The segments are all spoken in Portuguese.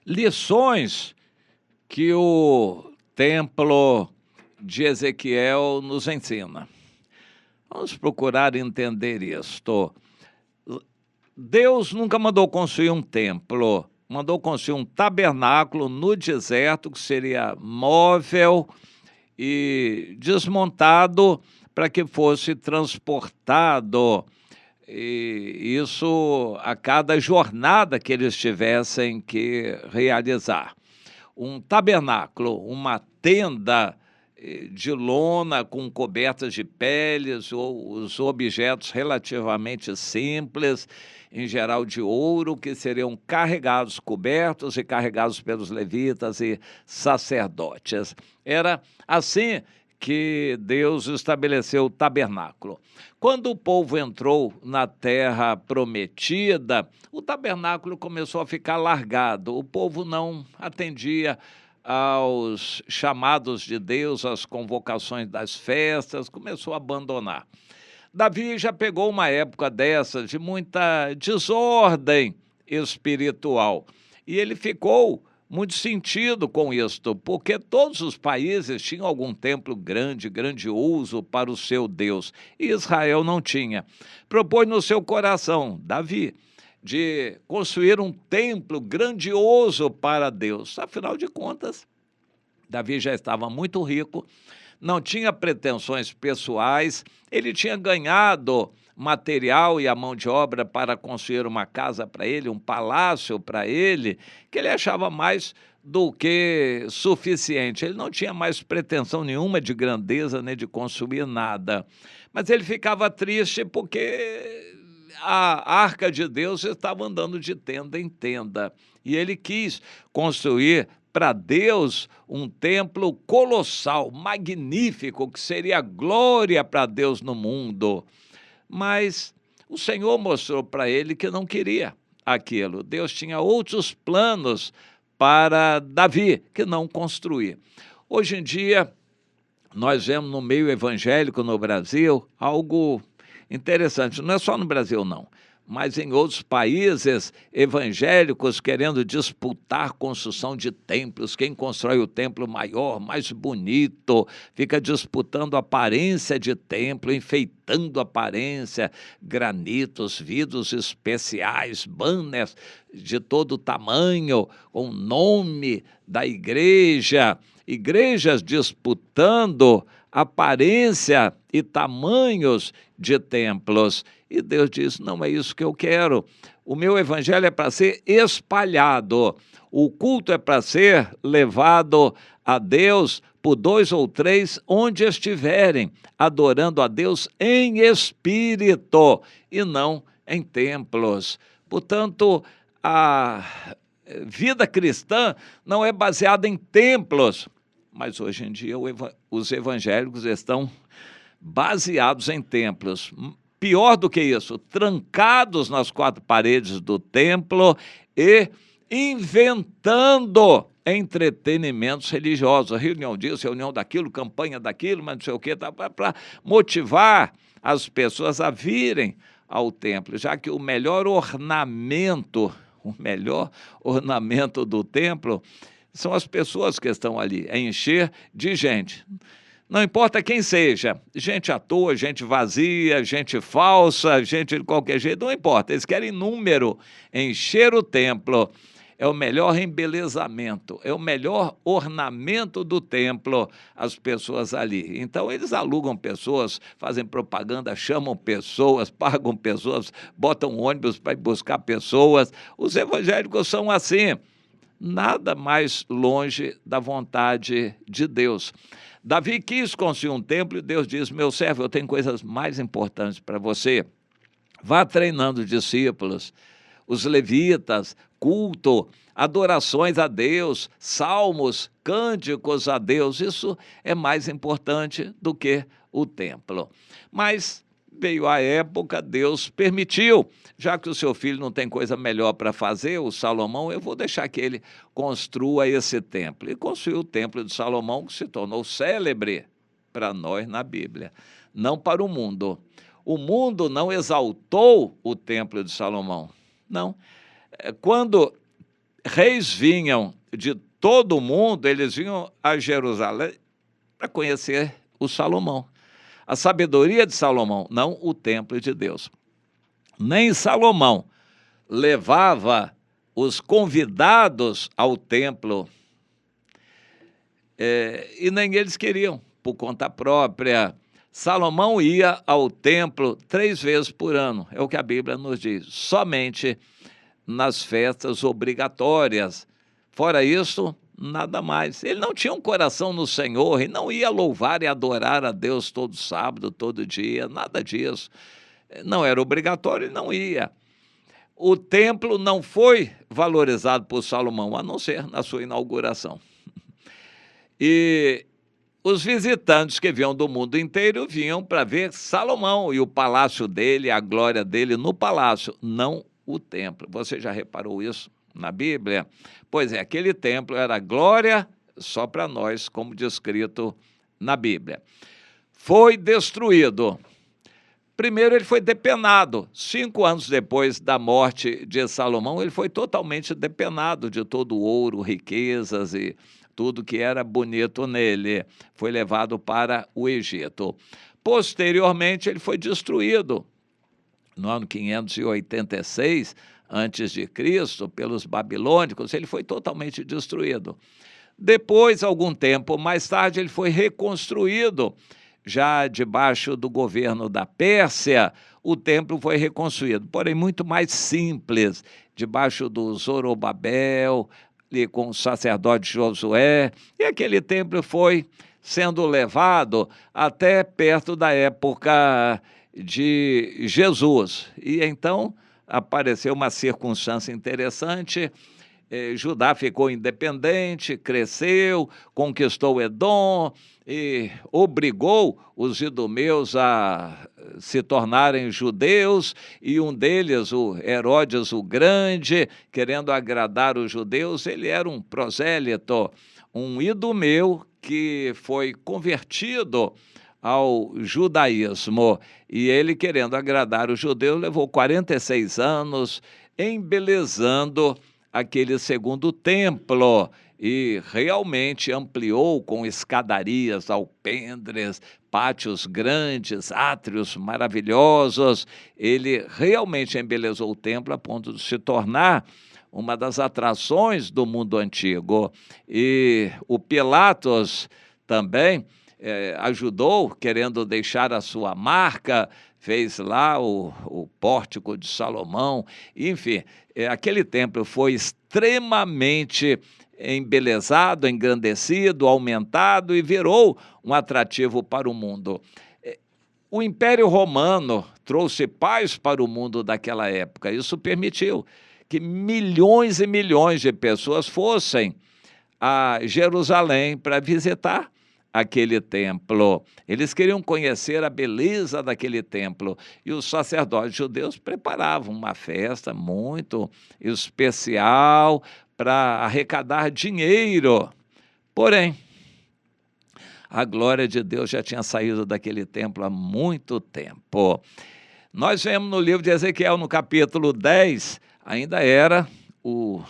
Lições que o templo de Ezequiel nos ensina. Vamos procurar entender isto. Deus nunca mandou construir um templo, mandou construir um tabernáculo no deserto, que seria móvel e desmontado para que fosse transportado, e isso a cada jornada que eles tivessem que realizar. Um tabernáculo, uma tenda de lona com cobertas de peles, ou os objetos relativamente simples, em geral de ouro, que seriam carregados, cobertos e carregados pelos levitas e sacerdotes. Era assim que Deus estabeleceu o tabernáculo. Quando o povo entrou na terra prometida, o tabernáculo começou a ficar largado. O povo não atendia aos chamados de Deus, às convocações das festas, começou a abandonar. Davi já pegou uma época dessas de muita desordem espiritual, e ele ficou muito sentido com isto, porque todos os países tinham algum templo grande, grandioso para o seu Deus, e Israel não tinha. Propôs no seu coração, Davi, de construir um templo grandioso para Deus. Afinal de contas, Davi já estava muito rico, não tinha pretensões pessoais, ele tinha ganhado material e a mão de obra para construir uma casa para ele, um palácio para ele, que ele achava mais do que suficiente. Ele não tinha mais pretensão nenhuma de grandeza nem de construir nada. Mas ele ficava triste porque a arca de Deus estava andando de tenda em tenda, e ele quis construir para Deus um templo colossal, magnífico, que seria glória para Deus no mundo. Mas o Senhor mostrou para ele que não queria aquilo. Deus tinha outros planos para Davi, que não construir. Hoje em dia, nós vemos no meio evangélico no Brasil algo interessante. Não é só no Brasil, não, mas em outros países evangélicos querendo disputar construção de templos. Quem constrói o templo maior, mais bonito, fica disputando aparência de templo, enfeitando a aparência, granitos, vidros especiais, banners de todo tamanho, com o nome da igreja, igrejas disputando aparência e tamanhos de templos. E Deus diz, não é isso que eu quero. O meu evangelho é para ser espalhado. O culto é para ser levado a Deus por 2 ou 3 onde estiverem, adorando a Deus em espírito e não em templos. Portanto, a vida cristã não é baseada em templos, mas hoje em dia os evangélicos estão baseados em templos. Pior do que isso, trancados nas 4 paredes do templo e inventando entretenimentos religiosos, reunião disso, reunião daquilo, campanha daquilo, mas não sei o quê, para motivar as pessoas a virem ao templo, já que o melhor ornamento do templo são as pessoas que estão ali, é encher de gente. Não importa quem seja, gente à toa, gente vazia, gente falsa, gente de qualquer jeito, não importa, eles querem número, encher o templo. É o melhor embelezamento, é o melhor ornamento do templo, as pessoas ali. Então eles alugam pessoas, fazem propaganda, chamam pessoas, pagam pessoas, botam ônibus para ir buscar pessoas. Os evangélicos são assim, nada mais longe da vontade de Deus. Davi quis construir um templo e Deus diz, meu servo, eu tenho coisas mais importantes para você. Vá treinando discípulos, os levitas, culto, adorações a Deus, salmos, cânticos a Deus. Isso é mais importante do que o templo. Mas veio a época, Deus permitiu, já que o seu filho não tem coisa melhor para fazer, o Salomão, eu vou deixar que ele construa esse templo. E construiu o templo de Salomão, que se tornou célebre para nós na Bíblia, não para o mundo. O mundo não exaltou o templo de Salomão, não. Quando reis vinham de todo o mundo, eles vinham a Jerusalém para conhecer o Salomão. A sabedoria de Salomão, não o templo de Deus. Nem Salomão levava os convidados ao templo, e nem eles queriam, por conta própria. Salomão ia ao templo 3 vezes por ano, é o que a Bíblia nos diz, somente nas festas obrigatórias. Fora isso, nada mais. Ele não tinha um coração no Senhor, e não ia louvar e adorar a Deus todo sábado, todo dia, nada disso. Não era obrigatório, ele não ia. O templo não foi valorizado por Salomão, a não ser na sua inauguração. E os visitantes que vinham do mundo inteiro vinham para ver Salomão e o palácio dele, a glória dele no palácio, não o templo. Você já reparou isso na Bíblia? Pois é, aquele templo era glória só para nós, como descrito na Bíblia. Foi destruído. Primeiro ele foi depenado. 5 anos depois da morte de Salomão, ele foi totalmente depenado de todo o ouro, riquezas e tudo que era bonito nele. Foi levado para o Egito. Posteriormente, ele foi destruído. No ano 586 a.C., pelos babilônicos, ele foi totalmente destruído. Depois, algum tempo mais tarde, ele foi reconstruído. Já debaixo do governo da Pérsia, o templo foi reconstruído, porém muito mais simples, debaixo do Zorobabel, ali com o sacerdote Josué, e aquele templo foi sendo levado até perto da época de Jesus. E então apareceu uma circunstância interessante. Judá ficou independente, cresceu, conquistou Edom e obrigou os idumeus a se tornarem judeus, e um deles, o Herodes o Grande, querendo agradar os judeus, ele era um prosélito, um idumeu que foi convertido ao judaísmo, e ele, querendo agradar os judeus, levou 46 anos embelezando aquele segundo templo, e realmente ampliou com escadarias, alpendres, pátios grandes, átrios maravilhosos. Ele realmente embelezou o templo a ponto de se tornar uma das atrações do mundo antigo. E o Pilatos também ajudou, querendo deixar a sua marca, fez lá o pórtico de Salomão, enfim, aquele templo foi extremamente embelezado, engrandecido, aumentado e virou um atrativo para o mundo. O Império Romano trouxe paz para o mundo daquela época. Isso permitiu que milhões e milhões de pessoas fossem a Jerusalém para visitar aquele templo. Eles queriam conhecer a beleza daquele templo, e os sacerdotes judeus preparavam uma festa muito especial para arrecadar dinheiro. Porém, a glória de Deus já tinha saído daquele templo há muito tempo. Nós vemos no livro de Ezequiel, no capítulo 10, ainda era o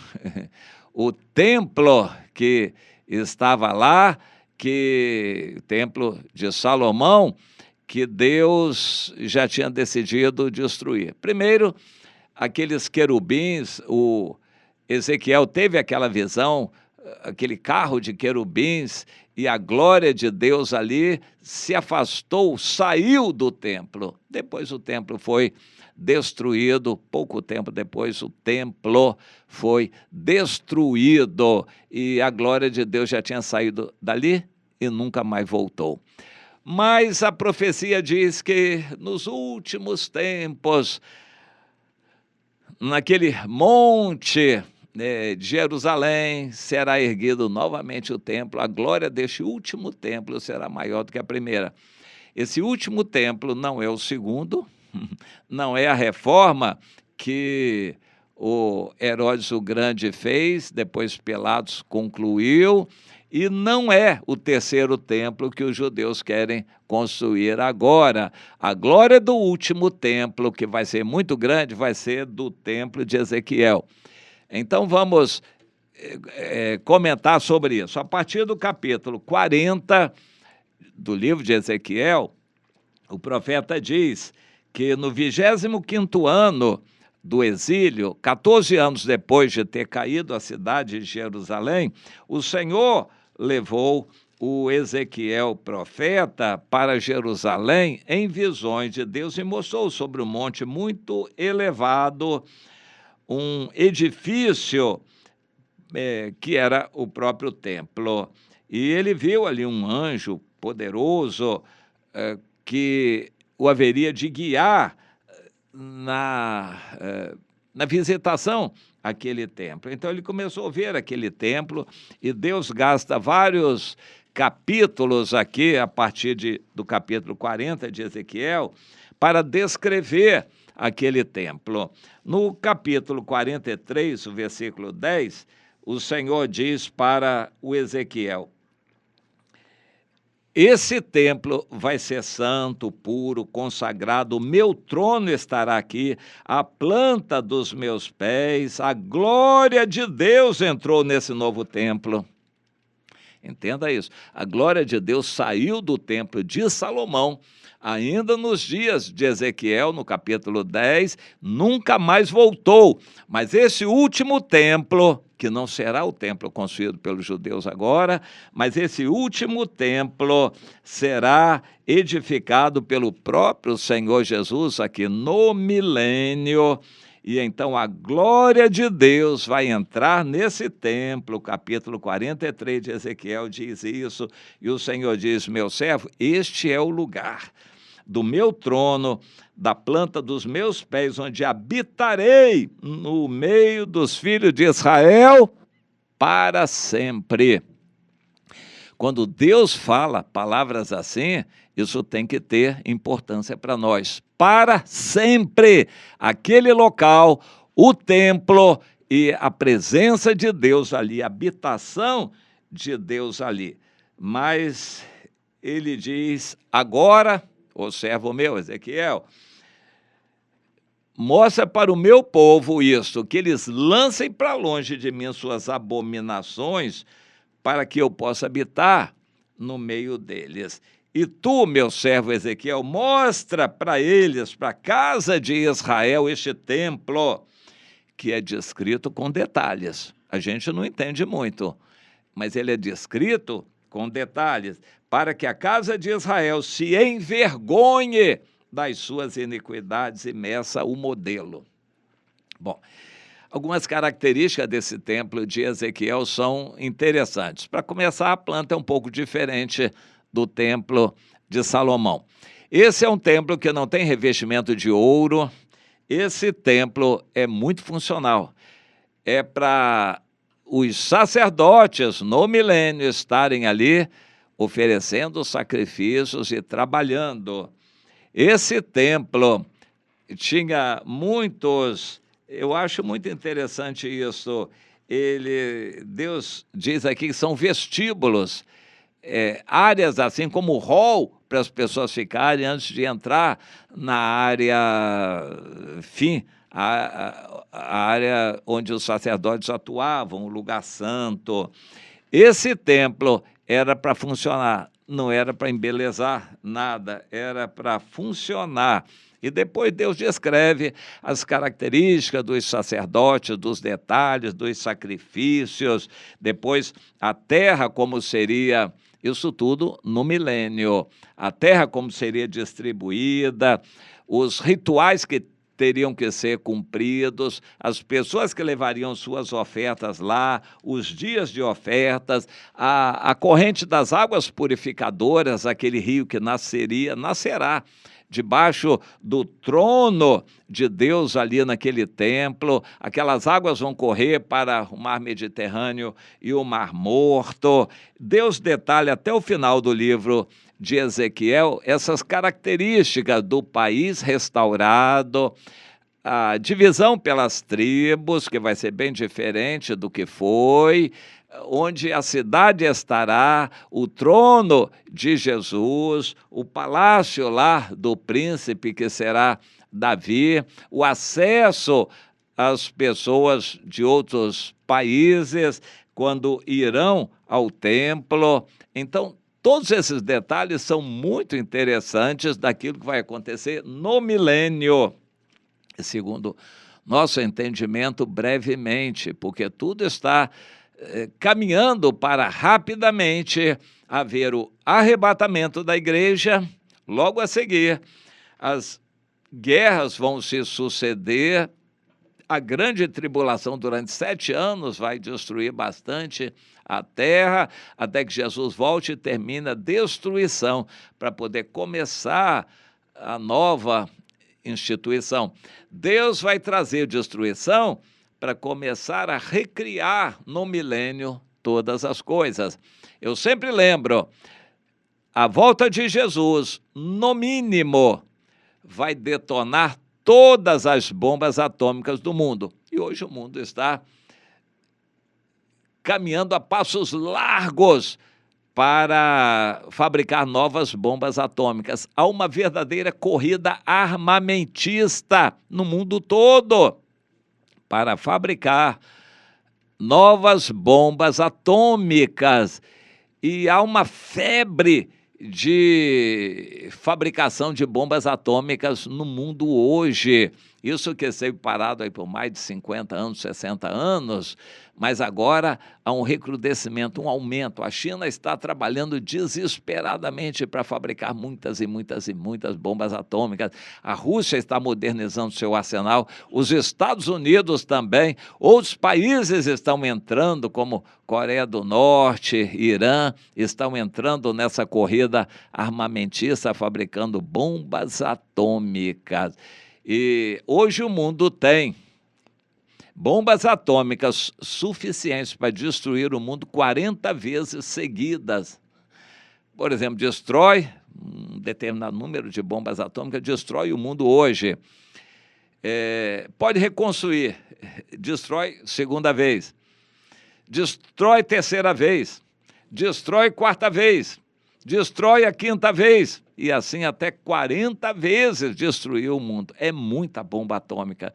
templo que estava lá, o templo de Salomão, que Deus já tinha decidido destruir. Primeiro, aqueles querubins, o Ezequiel teve aquela visão, aquele carro de querubins, e a glória de Deus ali se afastou, saiu do templo. Depois o templo foi destruído, pouco tempo depois o templo foi destruído, e a glória de Deus já tinha saído dali e nunca mais voltou. Mas a profecia diz que nos últimos tempos, naquele monte de Jerusalém, será erguido novamente o templo. A glória deste último templo será maior do que a primeira. Esse último templo não é o segundo, não é a reforma que o Herodes o Grande fez, depois Pilatos concluiu, e não é o terceiro templo que os judeus querem construir agora. A glória do último templo, que vai ser muito grande, vai ser do templo de Ezequiel. Então vamos comentar sobre isso. A partir do capítulo 40 do livro de Ezequiel, o profeta diz que no 25º ano do exílio, 14 anos depois de ter caído a cidade de Jerusalém, o Senhor levou o Ezequiel profeta para Jerusalém em visões de Deus e mostrou sobre um monte muito elevado um edifício que era o próprio templo. E ele viu ali um anjo poderoso que o haveria de guiar na visitação àquele templo. Então ele começou a ver aquele templo e Deus gasta vários capítulos aqui, a partir do capítulo 40 de Ezequiel, para descrever aquele templo. No capítulo 43, o versículo 10, o Senhor diz para o Ezequiel: esse templo vai ser santo, puro, consagrado, o meu trono estará aqui, a planta dos meus pés, a glória de Deus entrou nesse novo templo. Entenda isso, a glória de Deus saiu do templo de Salomão, ainda nos dias de Ezequiel, no capítulo 10, nunca mais voltou. Mas esse último templo, que não será o templo construído pelos judeus agora, mas esse último templo será edificado pelo próprio Senhor Jesus aqui no milênio. E então a glória de Deus vai entrar nesse templo. O capítulo 43 de Ezequiel diz isso, e o Senhor diz: meu servo, este é o lugar do meu trono, da planta dos meus pés, onde habitarei no meio dos filhos de Israel para sempre. Quando Deus fala palavras assim, isso tem que ter importância para nós. Para sempre, aquele local, o templo e a presença de Deus ali, a habitação de Deus ali. Mas ele diz: agora, ô servo meu, Ezequiel, mostra para o meu povo isso, que eles lancem para longe de mim suas abominações, para que eu possa habitar no meio deles. E tu, meu servo Ezequiel, mostra para eles, para a casa de Israel, este templo, que é descrito com detalhes. A gente não entende muito, mas ele é descrito com detalhes, para que a casa de Israel se envergonhe das suas iniquidades e meça o modelo. Bom, algumas características desse templo de Ezequiel são interessantes. Para começar, a planta é um pouco diferente do templo de Salomão. Esse é um templo que não tem revestimento de ouro. Esse templo é muito funcional. É para os sacerdotes no milênio estarem ali oferecendo sacrifícios e trabalhando. Esse templo tinha muitos... Eu acho muito interessante isso. Deus diz aqui que são vestíbulos, áreas assim como hall para as pessoas ficarem antes de entrar na área a área onde os sacerdotes atuavam, o lugar santo. Esse templo era para funcionar, não era para embelezar nada, era para funcionar. E depois Deus descreve as características dos sacerdotes, dos detalhes, dos sacrifícios, depois a terra como seria, isso tudo no milênio, a terra como seria distribuída, os rituais que teriam que ser cumpridos, as pessoas que levariam suas ofertas lá, os dias de ofertas, a corrente das águas purificadoras, aquele rio que nascerá debaixo do trono de Deus ali naquele templo. Aquelas águas vão correr para o mar Mediterrâneo e o mar Morto. Deus detalha até o final do livro de Ezequiel essas características do país restaurado, a divisão pelas tribos, que vai ser bem diferente do que foi, onde a cidade estará, o trono de Jesus, o palácio lá do príncipe, que será Davi, o acesso as pessoas de outros países, quando irão ao templo. Então, todos esses detalhes são muito interessantes daquilo que vai acontecer no milênio, segundo nosso entendimento, brevemente, porque tudo está caminhando para rapidamente haver o arrebatamento da igreja. Logo a seguir, as guerras vão se suceder. A grande tribulação durante 7 anos vai destruir bastante a terra, até que Jesus volte e termine a destruição, para poder começar a nova instituição. Deus vai trazer destruição para começar a recriar no milênio todas as coisas. Eu sempre lembro, a volta de Jesus, no mínimo, vai detonar todas as bombas atômicas do mundo. E hoje o mundo está caminhando a passos largos para fabricar novas bombas atômicas. Há uma verdadeira corrida armamentista no mundo todo para fabricar novas bombas atômicas. E há uma febre de fabricação de bombas atômicas no mundo hoje. Isso que esteve parado aí por mais de 50 anos, 60 anos, mas agora há um recrudescimento, um aumento. A China está trabalhando desesperadamente para fabricar muitas e muitas e muitas bombas atômicas. A Rússia está modernizando seu arsenal, os Estados Unidos também, outros países estão entrando, como Coreia do Norte, Irã, estão entrando nessa corrida armamentista, fabricando bombas atômicas. E hoje o mundo tem bombas atômicas suficientes para destruir o mundo 40 vezes seguidas. Por exemplo, destrói um determinado número de bombas atômicas, destrói o mundo hoje. Pode reconstruir, destrói segunda vez, destrói terceira vez, destrói quarta vez, destrói a quinta vez, e assim até 40 vezes destruiu o mundo. É muita bomba atômica.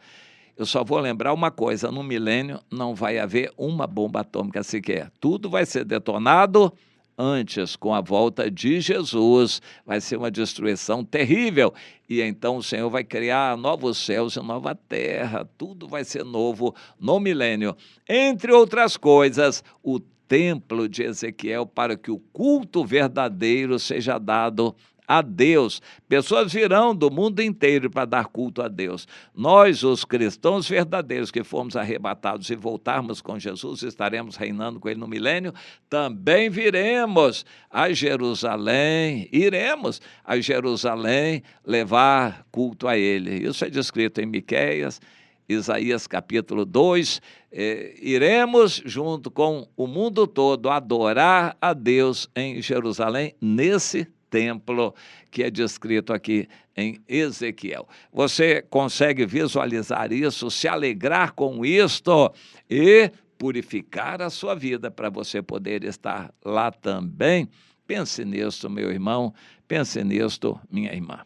Eu só vou lembrar uma coisa, no milênio não vai haver uma bomba atômica sequer. Tudo vai ser detonado antes, com a volta de Jesus. Vai ser uma destruição terrível. E então o Senhor vai criar novos céus e nova terra. Tudo vai ser novo no milênio. Entre outras coisas, o templo de Ezequiel, para que o culto verdadeiro seja dado a Deus. Pessoas virão do mundo inteiro para dar culto a Deus. Nós, os cristãos verdadeiros que fomos arrebatados e voltarmos com Jesus, estaremos reinando com Ele no milênio, também viremos a Jerusalém, iremos a Jerusalém levar culto a Ele. Isso é descrito em Miqueias, Isaías capítulo 2, iremos junto com o mundo todo adorar a Deus em Jerusalém, nesse templo que é descrito aqui em Ezequiel. Você consegue visualizar isso, se alegrar com isto e purificar a sua vida para você poder estar lá também? Pense nisto, meu irmão, pense nisto, minha irmã.